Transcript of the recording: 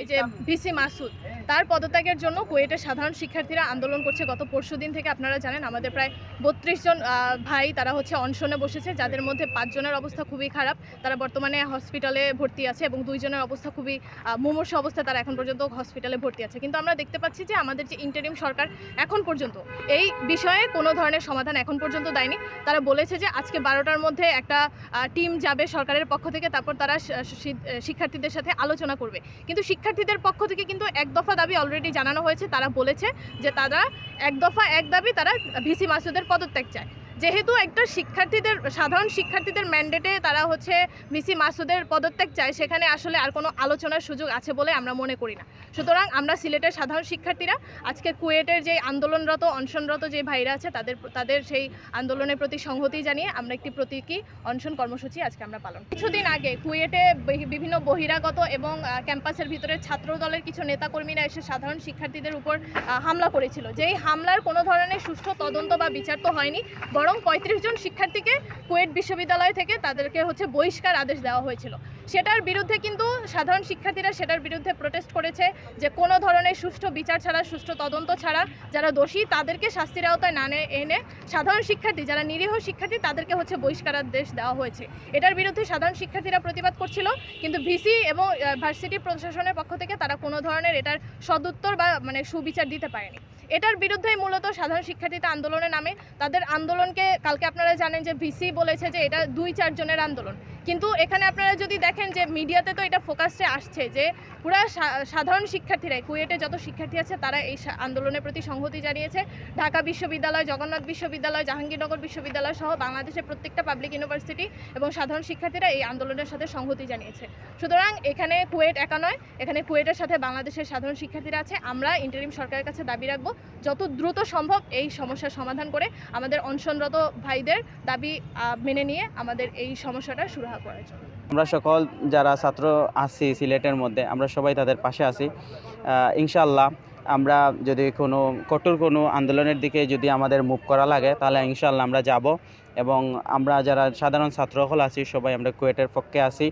এই যে ভিসি মাসুদ তার পদত্যাগের জন্য কুয়েটের সাধারণ শিক্ষার্থীরা আন্দোলন করছে। গত পরশুদিন থেকে আপনারা জানেন আমাদের প্রায় ৩২ জন ভাই তারা হচ্ছে অনশনে বসেছে, যাদের মধ্যে ৫ জনের অবস্থা খুবই খারাপ, তারা বর্তমানে হসপিটালে ভর্তি আছে এবং 2 জনের অবস্থা খুবই মুমূর্ষু অবস্থা, তারা এখন পর্যন্ত হসপিটালে ভর্তি আছে। কিন্তু আমরা দেখতে পাচ্ছি যে আমাদের যে ইন্টারিম সরকার এখন পর্যন্ত এই বিষয়ে কোনো ধরনের সমাধান এখন পর্যন্ত দেয়নি। তারা বলেছে যে আজকে 12টার মধ্যে একটা টিম যাবে সরকারের পক্ষ থেকে, তারপর তারা শিক্ষার্থীদের সাথে আলোচনা করবে। কিন্তু শিক্ষার্থীদের পক্ষ থেকে কিন্তু এক দফা দাবি অলরেডি জানানো হয়েছে। তারা বলেছে যে তারা এক দফা এক দাবি, তারা ভিসি মাসুদের পদত্যাগ চায়। যেহেতু একটা সাধারণ শিক্ষার্থীদের ম্যান্ডেটে তারা হচ্ছে ভিসি মাসুদের পদত্যাগ চায়, সেখানে আসলে আর কোনো আলোচনার সুযোগ আছে বলে আমরা মনে করি না। সুতরাং আমরা সিলেটের সাধারণ শিক্ষার্থীরা আজকে কুয়েটের যে আন্দোলনরত অনশনরত যে ভাইরা আছে তাদের সেই আন্দোলনের প্রতি সংহতি জানিয়ে আমরা একটি প্রতীকী অনশন কর্মসূচি আজকে আমরা পালন। কিছুদিন আগে কুয়েটে বিভিন্ন বহিরাগত এবং ক্যাম্পাসের ভিতরে ছাত্র দলের কিছু নেতাকর্মীরা এসে সাধারণ শিক্ষার্থীদের উপর হামলা করেছিল। যেই হামলার কোনো ধরনের সুষ্ঠু তদন্ত বা বিচার তো হয়নি, বরং ৩৫ জন শিক্ষার্থীকে কুয়েট বিশ্ববিদ্যালয় থেকে তাদেরকে হচ্ছে বহিষ্কার আদেশ দেওয়া হয়েছিল। সেটার বিরুদ্ধে কিন্তু সাধারণ শিক্ষার্থীরা সেটার বিরুদ্ধে প্রোটেস্ট করেছে যে কোনো ধরনের সুষ্ঠু বিচার ছাড়া, সুষ্ঠু তদন্ত ছাড়া যারা দোষী তাদেরকে শাস্তির আওতায় না এনে সাধারণ শিক্ষার্থী যারা নিরীহ শিক্ষার্থী তাদেরকে হচ্ছে বহিষ্কার আদেশ দেওয়া হয়েছে। এটার বিরুদ্ধে সাধারণ শিক্ষার্থীরা প্রতিবাদ করছিল, কিন্তু ভিসি এবং ভার্সিটি প্রশাসনের পক্ষ থেকে তারা কোনো ধরনের এটার সদুত্তর বা সুবিচার দিতে পারেনি। এটার বিরুদ্ধেই মূলত সাধারণ শিক্ষার্থীরা আন্দোলনের নামে তাদের আন্দোলনকে কালকে আপনারা জানেন যে ভিসি বলেছে যে এটা ২-৪ জনের আন্দোলন, কিন্তু এখানে আপনারা যদি দেখেন যে মিডিয়াতে তো এটা ফোকাসে আসছে যে পুরা সাধারণ শিক্ষার্থীরাই, কুয়েটে যত শিক্ষার্থী আছে তারা এই আন্দোলনের প্রতি সংহতি জানিয়েছে। ঢাকা বিশ্ববিদ্যালয়, জগন্নাথ বিশ্ববিদ্যালয়, জাহাঙ্গীরনগর বিশ্ববিদ্যালয় সহ বাংলাদেশের প্রত্যেকটা পাবলিক ইউনিভার্সিটি এবং সাধারণ শিক্ষার্থীরা এই আন্দোলনের সাথে সংহতি জানিয়েছে। সুতরাং এখানে কুয়েট একা নয়, এখানে কুয়েটের সাথে বাংলাদেশের সাধারণ শিক্ষার্থীরা আছে। আমরা ইন্টারিম সরকারের কাছে দাবি রাখবো যত দ্রুত সম্ভব এই সমস্যার সমাধান করে আমাদের অনশনরত ভাইদের দাবি মেনে নিয়ে আমাদের এই সমস্যাটা সুরাহা করার জন্য। আমরা সকল যারা ছাত্র আছি সিলেটের মধ্যে, আমরা সবাই তাদের পাশে আছি। ইনশাআল্লাহ আমরা যদি কঠোর কোনো আন্দোলনের দিকে যদি আমাদের মুভ করা লাগে তাহলে ইনশাআল্লাহ আমরা যাব, এবং আমরা যারা সাধারণ ছাত্র হল আছি সবাই আমরা কুয়েটের পক্ষে আছি।